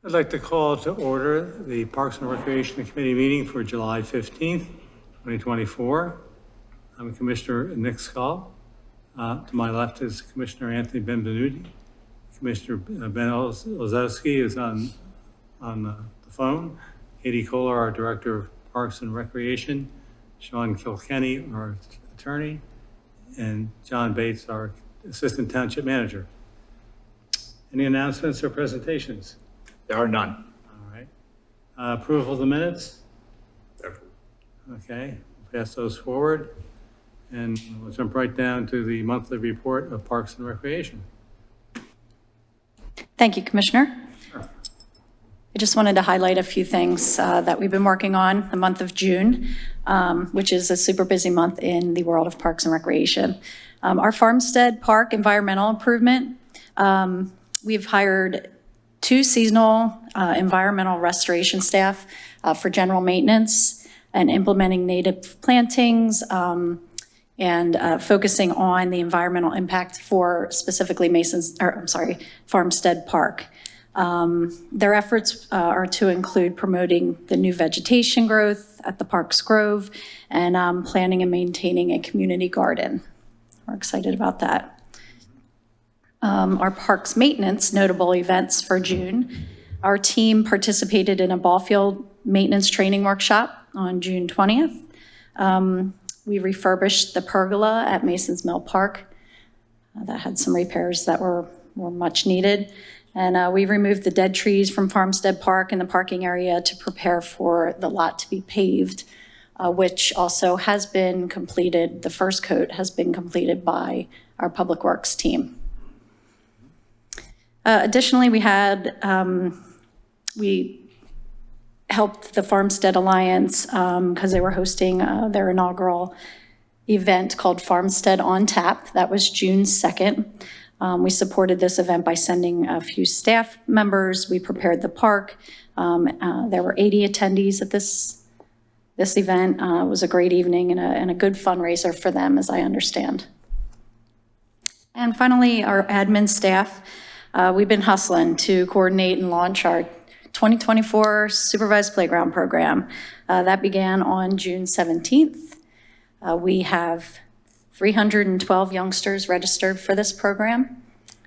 I'd like to call to order the Parks and Recreation Committee meeting for July 15th, 2024. I'm Commissioner Nick Scull. To my left is Commissioner Anthony Benvenuti. Commissioner Ben Olszewski is on the phone. Katie Kohler, our Director of Parks and Recreation. Sean Kilkenny, our attorney. And John Bates, our Assistant Township Manager. Any announcements or presentations? There are none. All right. Approval of the minutes? Okay, pass those forward. And we'll jump right down to the monthly report of Parks and Recreation. Thank you, Commissioner. Sure. I just wanted to highlight a few things that we've been working on the month of June, which is a super busy month in the world of Parks and Recreation. Our Farmstead Park environmental improvement, we've hired 2 seasonal environmental restoration staff for general maintenance and implementing native plantings and focusing on the environmental impact for specifically Farmstead Park. Their efforts are to include promoting the new vegetation growth at the Park's Grove and planning and maintaining a community garden. We're excited about that. Our parks maintenance notable events for June. Our team participated in a ball field maintenance training workshop on June 20th. We refurbished the pergola at Mason's Mill Park. That had some repairs that were much needed. And we removed the dead trees from Farmstead Park in the parking area to prepare for the lot to be paved, which also has been completed. The first coat has been completed by our Public Works team. Additionally, we helped the Farmstead Alliance because they were hosting their inaugural event called Farmstead on Tap. That was June 2nd. We supported this event by sending a few staff members. We prepared the park. There were 80 attendees at this event. It was a great evening and a good fundraiser for them, as I understand. And finally, our admin staff. We've been hustling to coordinate and launch our 2024 Supervised Playground Program. That began on June 17th. We have 312 youngsters registered for this program,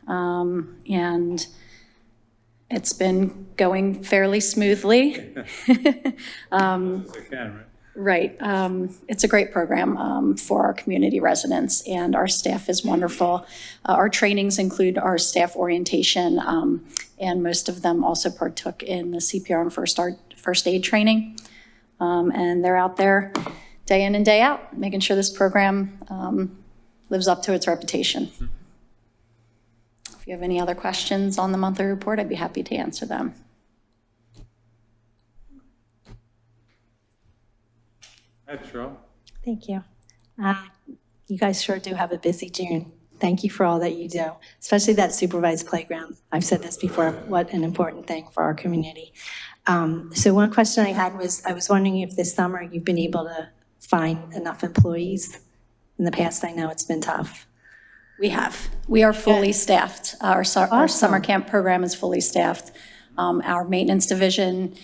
and it's been going fairly smoothly. Right. It's a great program for our community residents, and our staff is wonderful. Our trainings include our staff orientation, and most of them also partook in the CPR and first aid training. And they're out there day in and day out, making sure this program lives up to its reputation. If you have any other questions on the monthly report, I'd be happy to answer them. That's true. Thank you. You guys sure do have a busy June. Thank you for all that you do, especially that supervised playground. I've said this before, what an important thing for our community. So one question I had was, I was wondering if this summer you've been able to find enough employees. In the past, I know it's been tough. We have. We are fully staffed. Our summer camp program is fully staffed. Our maintenance division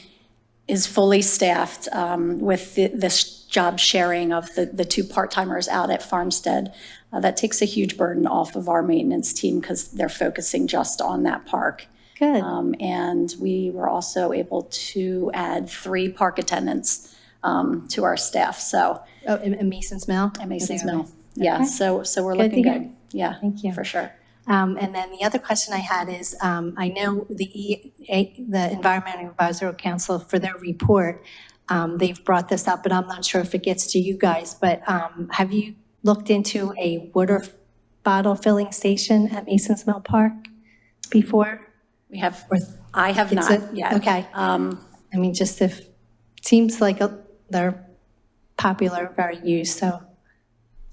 is fully staffed with this job sharing of the 2 part-timers out at Farmstead. That takes a huge burden off of our maintenance team because they're focusing just on that park. Good. And we were also able to add 3 park attendants to our staff. So At Mason's Mill? at Mason's Okay. Mill. Yeah, Okay. so we're Good looking to hear. good. Yeah, Thank you. for sure. And then the other question I had is, I know the Environmental Advisory Council, for their report, they've brought this up, but I'm not sure if it gets to you guys, but have you looked into a water bottle filling station at Mason's Mill Park before? We have, I have It's not yet. Okay. I mean, just if, seems like they're popular, very used, so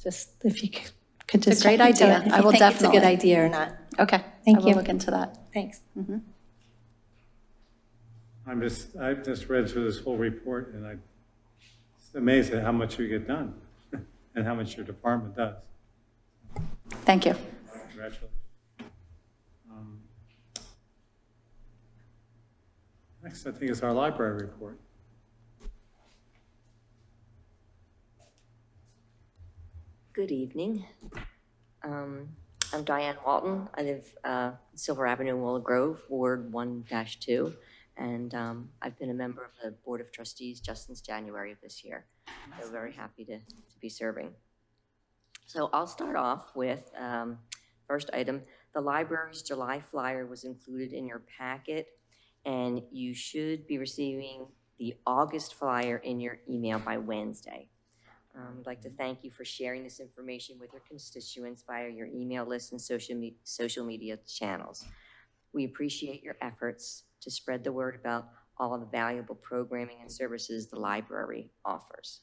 just if you could just. It's a great check into idea. it, if I you will think it's a good definitely. idea or not. Okay. Thank I will you. look into that. Thanks. I just read through this whole report, and I'm amazed at how much you get done and how much your department does. Thank you. Congratulations. Next, I think, is our library report. Good evening. I'm Diane Walton. I live Silver Avenue, Willow Grove, Ward 1-2, and I've been a member of the Board of Trustees just since January of this year. So very happy to be serving. So I'll start off with first item. The library's July flyer was included in your packet, and you should be receiving the August flyer in your email by Wednesday. I'd like to thank you for sharing this information with your constituents via your email list and social media channels. We appreciate your efforts to spread the word about all of the valuable programming and services the library offers.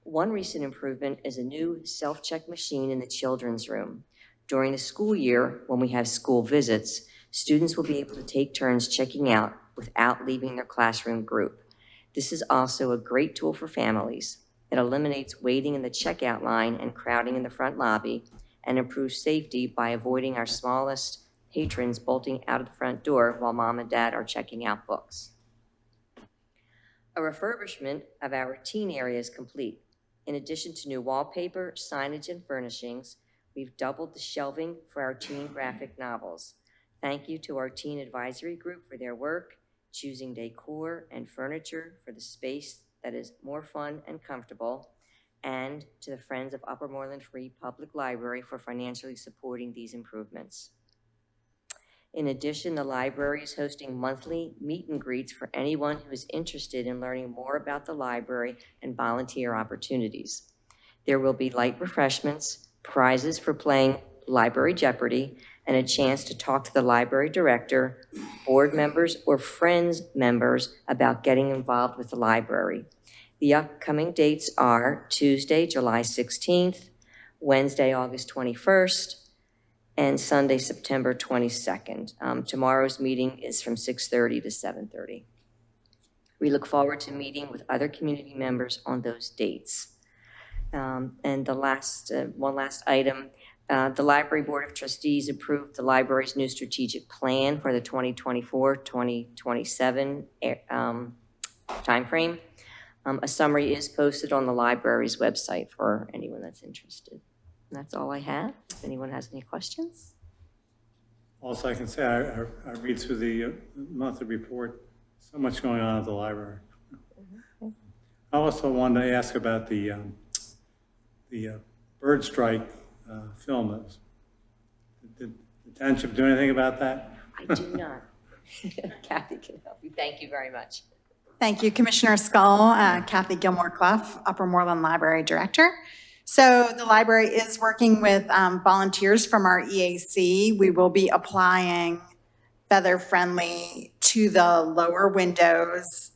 One recent improvement is a new self-check machine in the children's room. During the school year, when we have school visits, students will be able to take turns checking out without leaving their classroom group. This is also a great tool for families. It eliminates waiting in the checkout line and crowding in the front lobby, and improves safety by avoiding our smallest patrons bolting out of the front door while mom and dad are checking out books. A refurbishment of our teen area is complete. In addition to new wallpaper, signage, and furnishings, we've doubled the shelving for our teen graphic novels. Thank you to our teen advisory group for their work, choosing decor and furniture for the space that is more fun and comfortable, and to the Friends of Upper Moreland Free Public Library for financially supporting these improvements. In addition, the library is hosting monthly meet and greets for anyone who is interested in learning more about the library and volunteer opportunities. There will be light refreshments, prizes for playing Library Jeopardy, and a chance to talk to the library director, board members, or Friends members about getting involved with the library. The upcoming dates are Tuesday, July 16th, Wednesday, August 21st, and Sunday, September 22nd. Tomorrow's meeting is from 6:30 to 7:30. We look forward to meeting with other community members on those dates. And the one last item, the Library Board of Trustees approved the library's new strategic plan for the 2024-2027 timeframe. A summary is posted on the library's website for anyone that's interested. And that's all I have. If anyone has any questions. Also, I can say I read through the monthly report. So much going on at the library. I also wanted to ask about the bird strike film. Did the township do anything about that? I do not. Kathy can help you. Thank you very much. Thank you, Commissioner Skull. Kathy Gilmore-Clough, Upper Moreland Library Director. So the library is working with volunteers from our EAC. We will be applying feather-friendly to the lower windows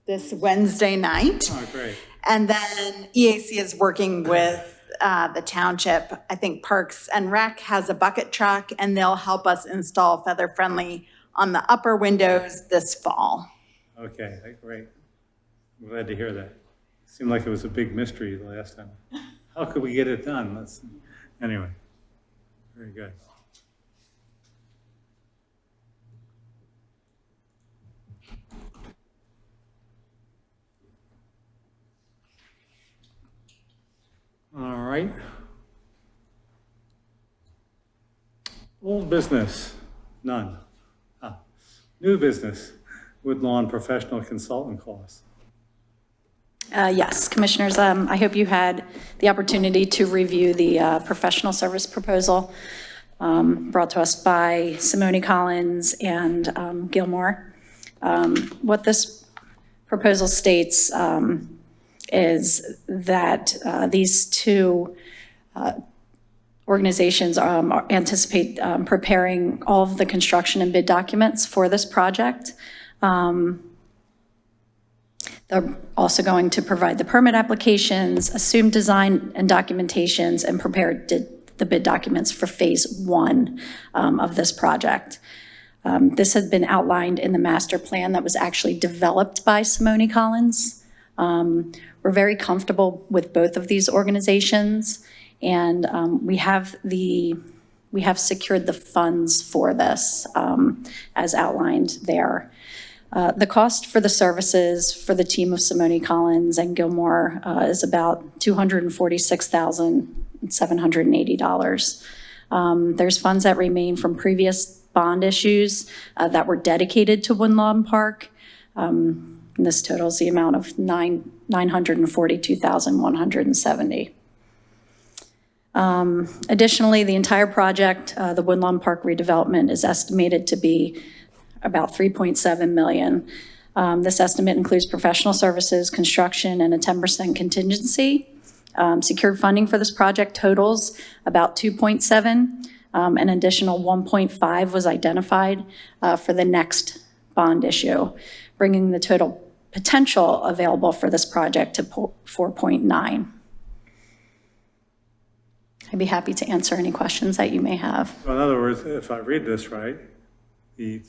this Wednesday night. Oh, great. And then EAC is working with the township. I think Parks and Rec has a bucket truck, and they'll help us install feather-friendly on the upper windows this fall. Okay, great. I'm glad to hear that. Seemed like it was a big mystery the last time. How could we get it done? Anyway, very good. All right. Old business, none. New business, Woodlawn professional consultant costs. Yes, Commissioners, I hope you had the opportunity to review the professional service proposal brought to us by Simone Collins and Gilmore. What this proposal states is that these two organizations anticipate preparing all of the construction and bid documents for this project. They're also going to provide the permit applications, assume design and documentations, and prepare the bid documents for phase 1 of this project. This has been outlined in the master plan that was actually developed by Simone Collins. We're very comfortable with both of these organizations, and we have the we have secured the funds for this, as outlined there. The cost for the services for the team of Simone Collins and Gilmore is about $246,780. There's funds that remain from previous bond issues that were dedicated to Woodlawn Park. And this totals the amount of $942,170. Additionally, the entire project, the Woodlawn Park redevelopment, is estimated to be about $3.7 million. This estimate includes professional services, construction, and a 10% contingency. Secured funding for this project totals about 2.7. An additional 1.5 was identified for the next bond issue, bringing the total potential available for this project to 4.9. I'd be happy to answer any questions that you may have. So in other words, if I read this right, the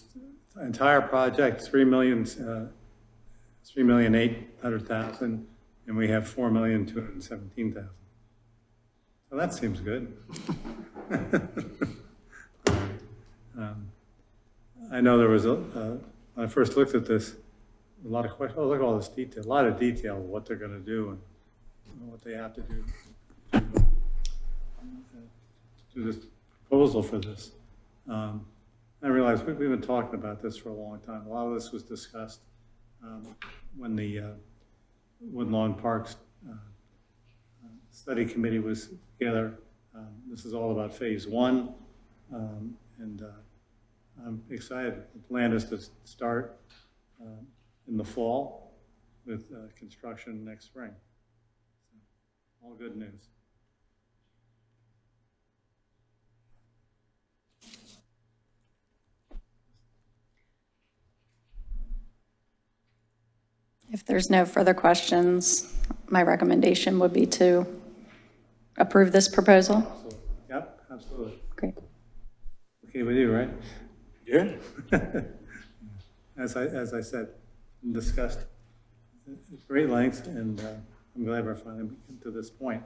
entire project, $3,800,000, and we have $4,217,000. So that seems good. I know there was when I first looked at this, a lot of questions. Oh, look at all this detail, a lot of detail of what they're going to do and what they have to do to this proposal for this. I realize we've been talking about this for a long time. A lot of this was discussed when the Woodlawn Parks Study Committee was together. This is all about phase one, and I'm excited. The plan is to start in the fall with construction next spring. All good news. If there's no further questions, my recommendation would be to approve this proposal. Absolutely. Yep, absolutely. Great. Okay with you, right? Yeah. As I said, discussed at great length, and I'm glad we're finally getting to this point.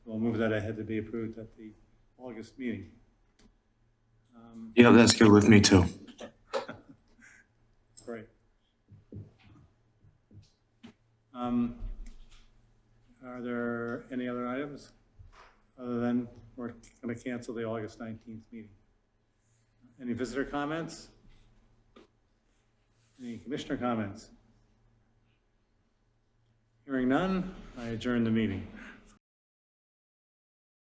We'll move that ahead to be approved at the August meeting. Yeah, that's good with me too. Great. Are there any other items other than we're going to cancel the August 19th meeting? Any visitor comments? Any commissioner comments? Hearing none, I adjourn the meeting.